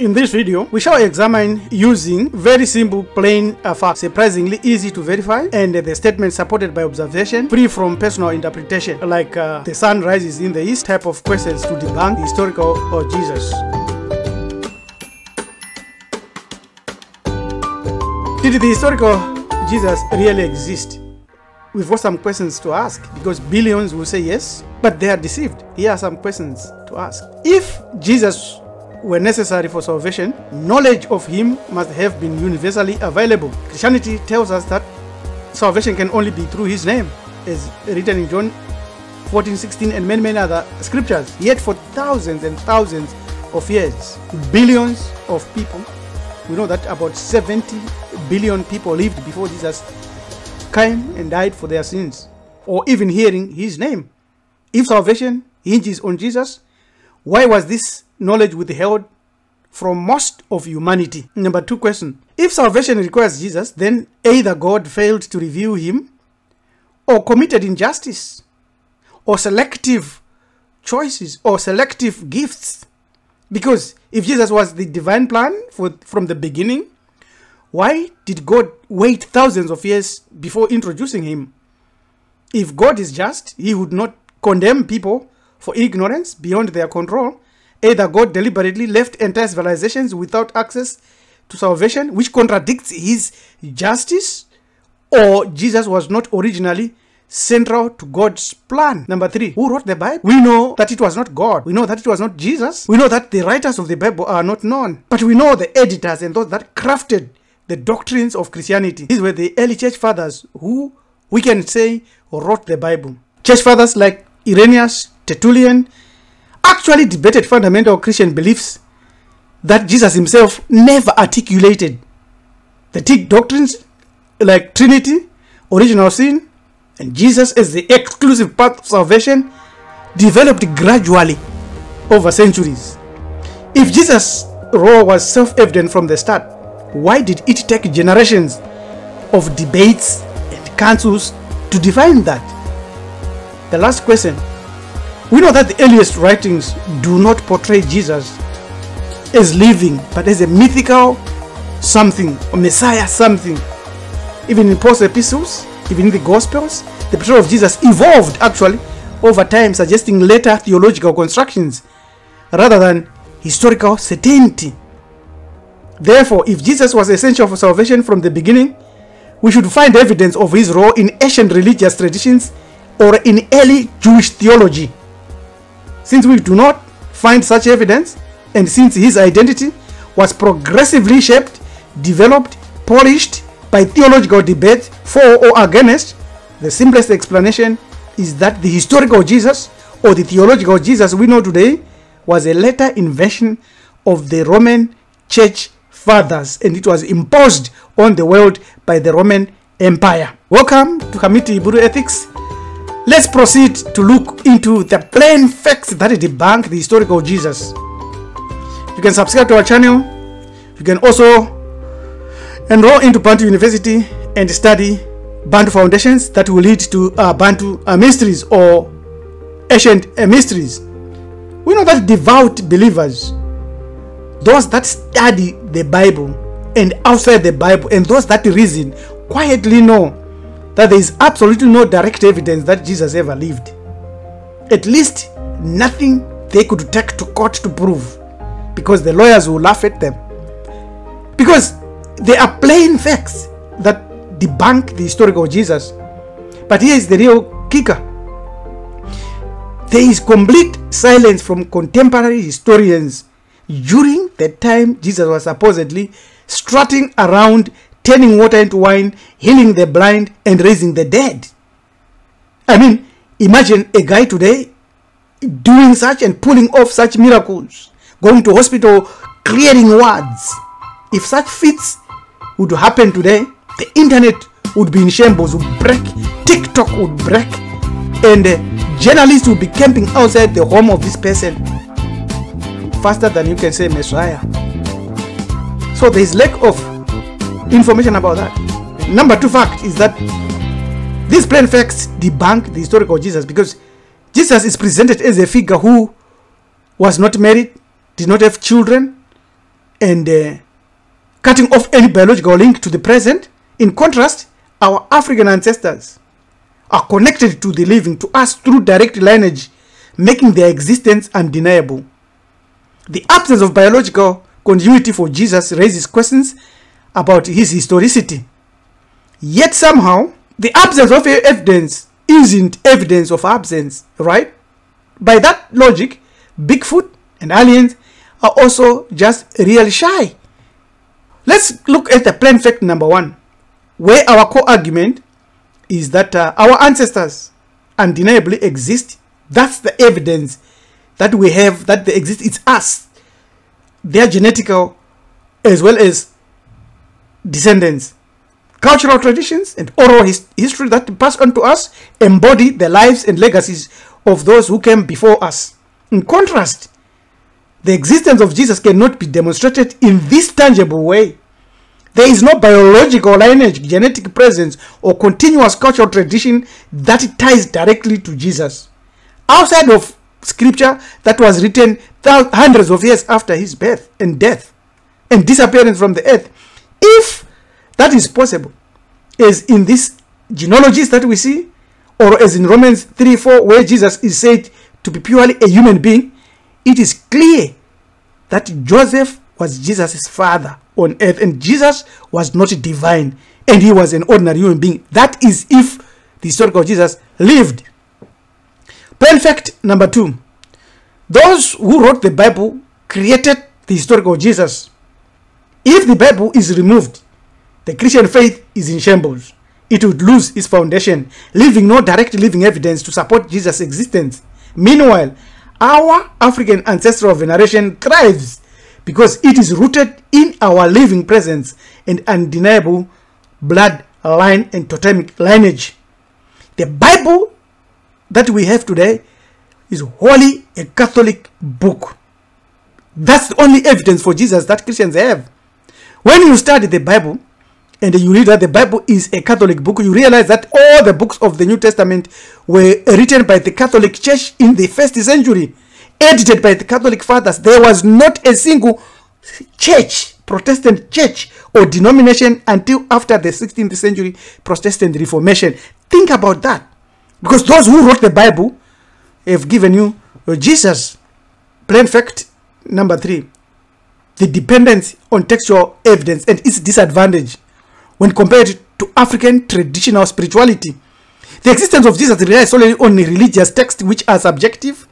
In this video, we shall examine using very simple plain facts, surprisingly easy to verify, and the statement supported by observation, free from personal interpretation, like the sun rises in the east type of questions to debunk the historical or Jesus. Did the historical Jesus really exist? We've got some questions to ask, because billions will say yes, but they are deceived. Here are some questions to ask. If Jesus were necessary for salvation, knowledge of him must have been universally available. Christianity tells us that salvation can only be through his name, as written in John 14:16 and many other scriptures. Yet for thousands and thousands of years, billions of people, we know that about 70 billion people lived before Jesus came and died for their sins, or even hearing his name. If salvation hinges on Jesus, why was this knowledge withheld from most of humanity? Number 2 question. If salvation requires Jesus, then either God failed to reveal him, or committed injustice, or selective choices, or selective gifts. Because if Jesus was the divine plan from the beginning, why did God wait thousands of years before introducing him? If God is just, he would not condemn people for ignorance beyond their control. Either God deliberately left entire civilizations without access to salvation, which contradicts his justice, or Jesus was not originally central to God's plan. Number 3, who wrote the Bible? We know that it was not God. We know that it was not Jesus. We know that the writers of the Bible are not known. But we know the editors and those that crafted the doctrines of Christianity. These were the early church fathers who, we can say, wrote the Bible. Church fathers like Irenaeus, Tertullian, actually debated fundamental Christian beliefs that Jesus himself never articulated. The thick doctrines like Trinity, original sin, and Jesus as the exclusive path of salvation developed gradually over centuries. If Jesus' role was self-evident from the start, why did it take generations of debates and councils to define that? The last question. We know that the earliest writings do not portray Jesus as living, but as a mythical something, or Messiah something. Even in Paul's epistles, even in the Gospels, the portrayal of Jesus evolved actually over time, suggesting later theological constructions rather than historical certainty. Therefore, if Jesus was essential for salvation from the beginning, we should find evidence of his role in ancient religious traditions or in early Jewish theology. Since we do not find such evidence, and since his identity was progressively shaped, developed, polished by theological debate for or against, the simplest explanation is that the historical Jesus, or the theological Jesus we know today, was a later invention of the Roman Church fathers, and it was imposed on the world by the Roman Empire. Welcome to Kamiti Iburu Ethics. Let's proceed to look into the plain facts that debunk the historical Jesus. You can subscribe to our channel. You can also enroll into Bantu University and study Bantu foundations that will lead to Bantu mysteries or ancient mysteries. We know that devout believers, those that study the Bible and outside the Bible, and those that reason, quietly know that there is absolutely no direct evidence that Jesus ever lived. At least nothing they could take to court to prove, because the lawyers will laugh at them. Because there are plain facts that debunk the historical Jesus. But here is the real kicker. There is complete silence from contemporary historians during the time Jesus was supposedly strutting around, turning water into wine, healing the blind, and raising the dead. I mean, imagine a guy today doing such and pulling off such miracles, going to hospital, clearing wards. If such feats would happen today, the internet would be in shambles, would break, TikTok would break, and journalists would be camping outside the home of this person faster than you can say Messiah. So there is lack of information about that. Number 2 fact is that these plain facts debunk the historical Jesus, because Jesus is presented as a figure who was not married, did not have children, and cutting off any biological link to the present. In contrast, our African ancestors are connected to the living, to us, through direct lineage, making their existence undeniable. The absence of biological continuity for Jesus raises questions about his historicity. Yet somehow, the absence of evidence isn't evidence of absence, right? By that logic, Bigfoot and aliens are also just real shy. Let's look at the plain fact number 1, where our core argument is that our ancestors undeniably exist. That's the evidence that we have that they exist. It's us, their genetical as well as descendants. Cultural traditions and oral history that pass on to us embody the lives and legacies of those who came before us. In contrast, the existence of Jesus cannot be demonstrated in this tangible way. There is no biological lineage, genetic presence, or continuous cultural tradition that ties directly to Jesus, outside of scripture that was written hundreds of years after his birth and death and disappearance from the earth. If that is possible, as in these genealogies that we see, or as in Romans 3:4, where Jesus is said to be purely a human being, it is clear that Joseph was Jesus' father on earth, and Jesus was not divine, and he was an ordinary human being. That is if the historical Jesus lived. Plain fact number 2, those who wrote the Bible created the historical Jesus. If the Bible is removed, the Christian faith is in shambles. It would lose its foundation, leaving no direct living evidence to support Jesus' existence. Meanwhile, our African ancestral veneration thrives because it is rooted in our living presence and undeniable bloodline and totemic lineage. The Bible that we have today is wholly a Catholic book. That's the only evidence for Jesus that Christians have. When you study the Bible and you read that the Bible is a Catholic book, you realize that all the books of the New Testament were written by the Catholic Church in the 1st century, edited by the Catholic fathers. There was not a single church, Protestant church or denomination until after the 16th century Protestant Reformation. Think about that. Because those who wrote the Bible have given you Jesus. Plain fact number 3, the dependence on textual evidence and its disadvantage when compared to African traditional spirituality. The existence of Jesus relies solely on religious texts which are subjective,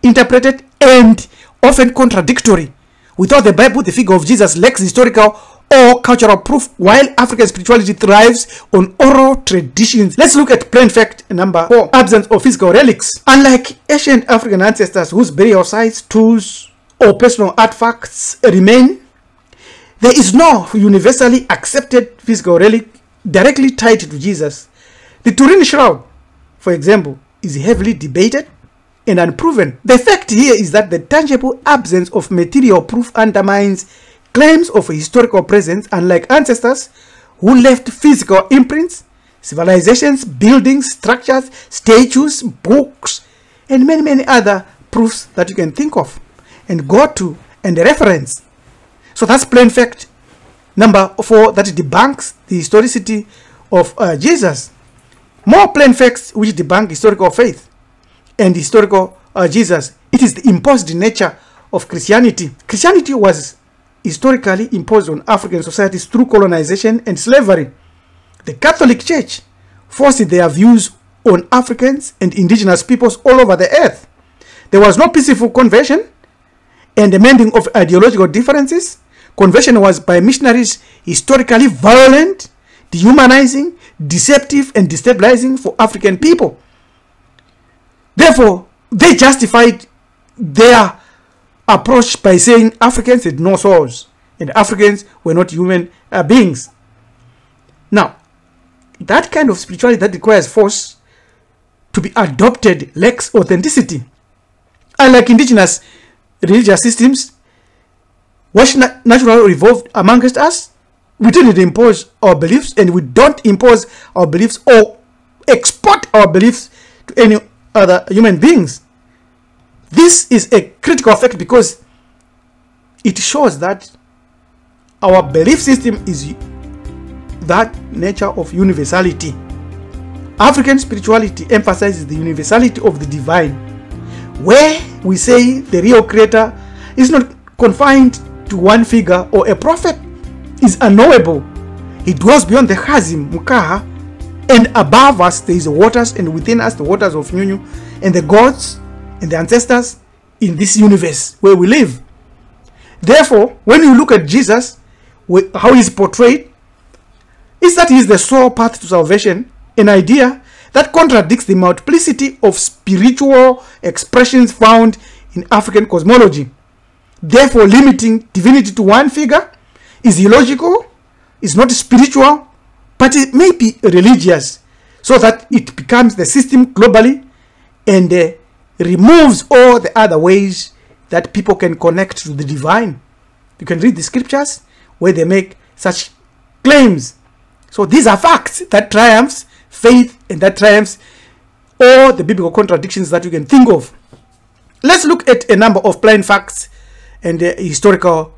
interpreted, and often contradictory. Without the Bible, the figure of Jesus lacks historical or cultural proof, while African spirituality thrives on oral traditions. Let's look at plain fact number 4, absence of physical relics. Unlike ancient African ancestors whose burial sites, tools, or personal artifacts remain, there is no universally accepted physical relic directly tied to Jesus. The Turin Shroud, for example, is heavily debated and unproven. The fact here is that the tangible absence of material proof undermines claims of a historical presence, unlike ancestors who left physical imprints, civilizations, buildings, structures, statues, books, and many other proofs that you can think of and go to and reference. So that's plain fact number 4 that debunks the historicity of Jesus. More plain facts which debunk historical faith and historical Jesus. It is the imposed nature of Christianity. Christianity was historically imposed on African societies through colonization and slavery. The Catholic Church forced their views on Africans and indigenous peoples all over the earth. There was no peaceful conversion and amending of ideological differences. Conversion was by missionaries historically violent, dehumanizing, deceptive, and destabilizing for African people. Therefore, they justified their approach by saying Africans had no souls and Africans were not human beings. Now, that kind of spirituality that requires force to be adopted lacks authenticity. Unlike indigenous religious systems, which naturally evolved amongst us, we didn't impose our beliefs, and we don't impose our beliefs or export our beliefs to any other human beings. This is a critical fact because it shows that our belief system is that nature of universality. African spirituality emphasizes the universality of the divine, where we say the real creator is not confined to one figure or a prophet, is unknowable. He dwells beyond the chasm, Mukaha, and above us there is the waters, and within us the waters of Nyunyu, and the gods and the ancestors in this universe where we live. Therefore, when you look at Jesus, how he's portrayed, is that he is the sole path to salvation, an idea that contradicts the multiplicity of spiritual expressions found in African cosmology. Therefore, limiting divinity to one figure is illogical, is not spiritual, but it may be religious, so that it becomes the system globally and removes all the other ways that people can connect to the divine. You can read the scriptures where they make such claims. So these are facts that triumphs faith and that triumphs all the biblical contradictions that you can think of. Let's look at a number of plain facts and historical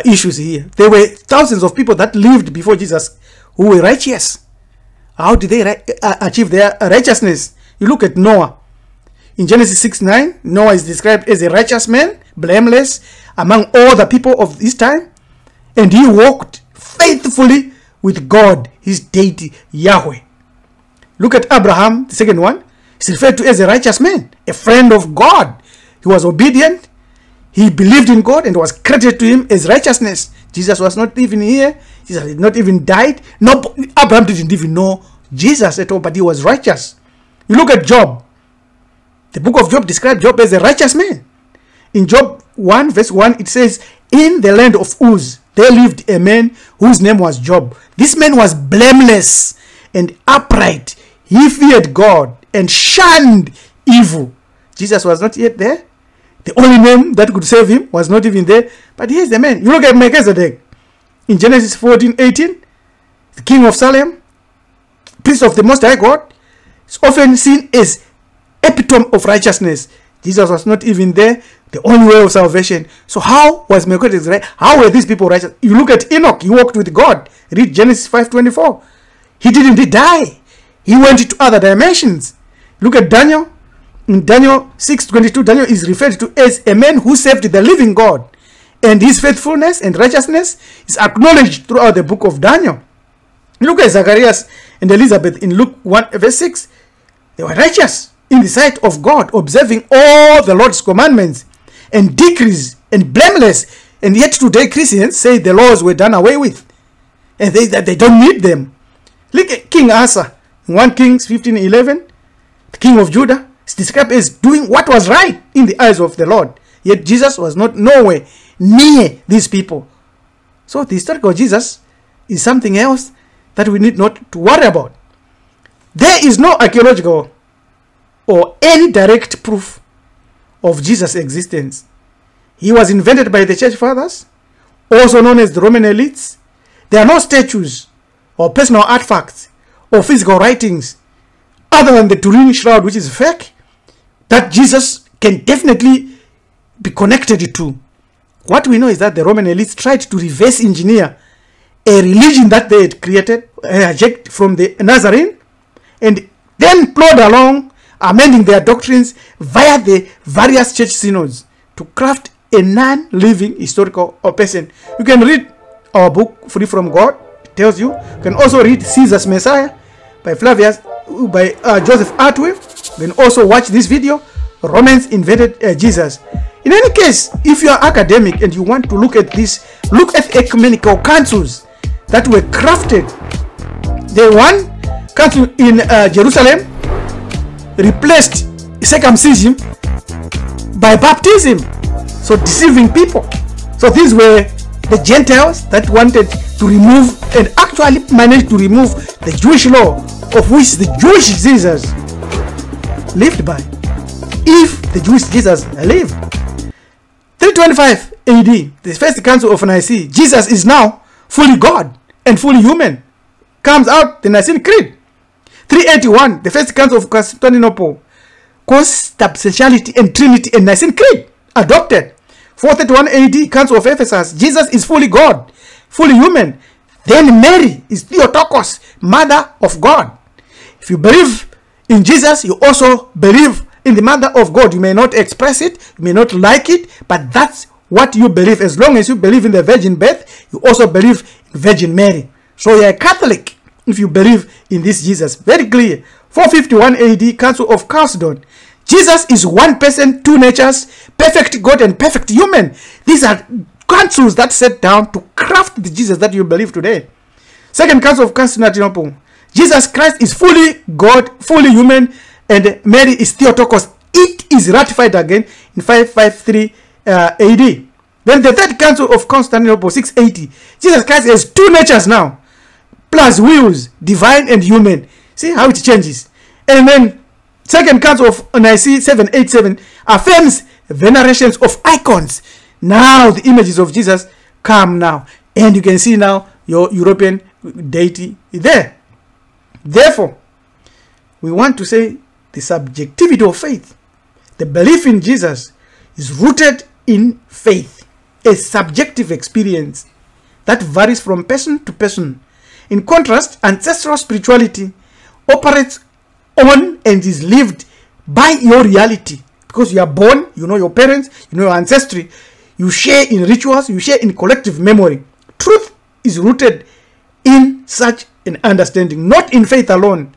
issues here. There were thousands of people that lived before Jesus who were righteous. How did they achieve their righteousness? You look at Noah. In Genesis 6:9, Noah is described as a righteous man, blameless among all the people of his time, and he walked faithfully with God, his deity, Yahweh. Look at Abraham, the second one. He's referred to as a righteous man, a friend of God. He was obedient. He believed in God and was credited to him as righteousness. Jesus was not even here. Jesus had not even died. No, Abraham didn't even know Jesus at all, but he was righteous. You look at Job. The book of Job describes Job as a righteous man. In Job 1 verse 1, it says, in the land of Uz, there lived a man whose name was Job. This man was blameless and upright. He feared God and shunned evil. Jesus was not yet there. The only name that could save him was not even there. But here's the man. You look at Melchizedek. In Genesis 14:18, the king of Salem, priest of the Most High God, is often seen as epitome of righteousness. Jesus was not even there. The only way of salvation. So how was Melchizedek right? How were these people righteous? You look at Enoch. He walked with God. Read Genesis 5:24. He didn't die. He went into other dimensions. Look at Daniel. In Daniel 6:22, Daniel is referred to as a man who served the living God, and his faithfulness and righteousness is acknowledged throughout the book of Daniel. Look at Zacharias and Elizabeth in Luke 1 verse 6. They were righteous in the sight of God, observing all the Lord's commandments and decrees, and blameless. And yet today Christians say the laws were done away with, and that they don't need them. Look at King Asa in 1 Kings 15:11. The king of Judah is described as doing what was right in the eyes of the Lord. Yet Jesus was not nowhere near these people. So the historical Jesus is something else that we need not to worry about. There is no archaeological or any direct proof of Jesus' existence. He was invented by the church fathers, also known as the Roman elites. There are no statues or personal artifacts or physical writings other than the Turin shroud, which is fake, that Jesus can definitely be connected to. What we know is that the Roman elites tried to reverse engineer a religion that they had created, hijacked from the Nazarene, and then plod along, amending their doctrines via the various church synods to craft a non-living historical person. You can read our book, Free from God. It tells you. You can also read Caesar's Messiah by Joseph Atwill. You can also watch this video, Romans Invented Jesus. In any case, if you are academic and you want to look at this, look at ecumenical councils that were crafted. The one council in Jerusalem replaced circumcision by baptism, so deceiving people. So these were the Gentiles that wanted to remove and actually managed to remove the Jewish law of which the Jewish Jesus lived by, if the Jewish Jesus lived. 325 AD, the first council of Nicaea, Jesus is now fully God and fully human. Comes out the Nicene Creed. 381, the first council of Constantinople, consubstantiality and Trinity and Nicene Creed adopted. 431 AD, Council of Ephesus, Jesus is fully God. fully human. Then Mary is Theotokos, mother of God. If you believe in Jesus, you also believe in the mother of God. You may not express it, you may not like it, but that's what you believe. As long as you believe in the virgin birth, you also believe in Virgin Mary. So you're a Catholic if you believe in this Jesus. Very clear. 451 AD, Council of Chalcedon. Jesus is one person, two natures, perfect God and perfect human. These are councils that set down to craft the Jesus that you believe today. Second Council of Constantinople. Jesus Christ is fully God, fully human, and Mary is Theotokos. It is ratified again in 553 AD. Then the Third Council of Constantinople, 680. Jesus Christ has two natures now, plus wills, divine and human. See how it changes. And then Second Council of Nicaea, 787, affirms venerations of icons. Now the images of Jesus come now, and you can see now your European deity there. Therefore, we want to say the subjectivity of faith, the belief in Jesus, is rooted in faith, a subjective experience that varies from person to person. In contrast, ancestral spirituality operates on and is lived by your reality, because you are born, you know your parents, you know your ancestry, you share in rituals, you share in collective memory. Truth is rooted in such an understanding, not in faith alone,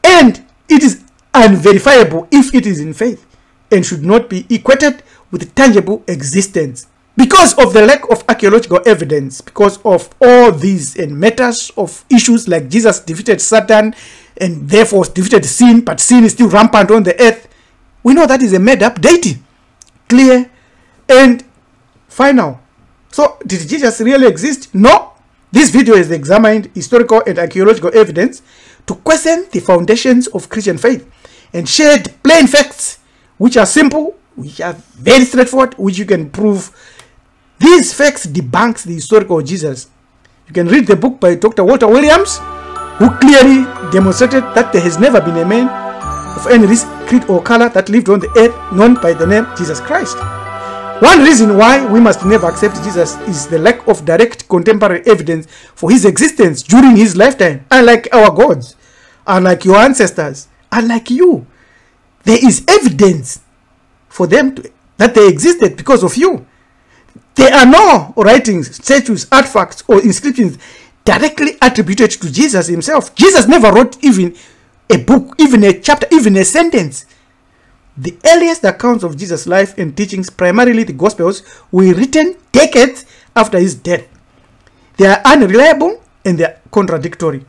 and it is unverifiable if it is in faith, and should not be equated with tangible existence. Because of the lack of archaeological evidence, because of all these and matters of issues like Jesus defeated Satan and therefore defeated sin, but sin is still rampant on the earth, we know that is a made-up deity. Clear and final. So, did Jesus really exist? No. This video has examined historical and archaeological evidence to question the foundations of Christian faith and shared plain facts, which are simple, which are very straightforward, which you can prove. These facts debunks the historical Jesus. You can read the book by Dr. Walter Williams, who clearly demonstrated that there has never been a man of any race, creed or color that lived on the earth known by the name Jesus Christ. One reason why we must never accept Jesus is the lack of direct contemporary evidence for his existence during his lifetime. Unlike our gods, unlike your ancestors, unlike you, there is evidence for them that they existed because of you. There are no writings, statues, artifacts, or inscriptions directly attributed to Jesus himself. Jesus never wrote even a book, even a chapter, even a sentence. The earliest accounts of Jesus' life and teachings, primarily the Gospels, were written decades after his death. They are unreliable and they are contradictory.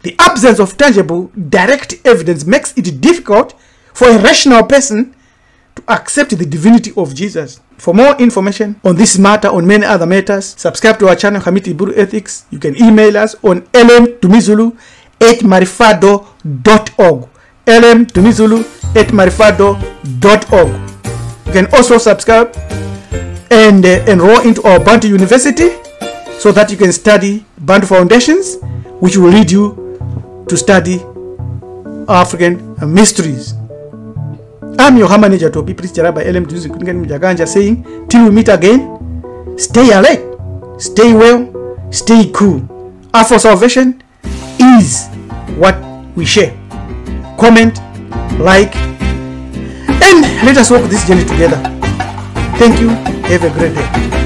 The absence of tangible, direct evidence makes it difficult for a rational person to accept the divinity of Jesus. For more information on this matter, on many other matters, subscribe to our channel, Hamiti Iburu Ethics. You can email us on lmtumizulu@marifado.org. lmtumizulu@marifado.org. You can also subscribe and enroll into our Bantu University so that you can study Bantu foundations, which will lead you to study African mysteries. I'm your manager to be Priest Rabbi LM Mujaganja, saying, till we meet again, stay alert, stay well, stay cool. Our salvation is what we share. Comment, like, and let us walk this journey together. Thank you. Have a great day.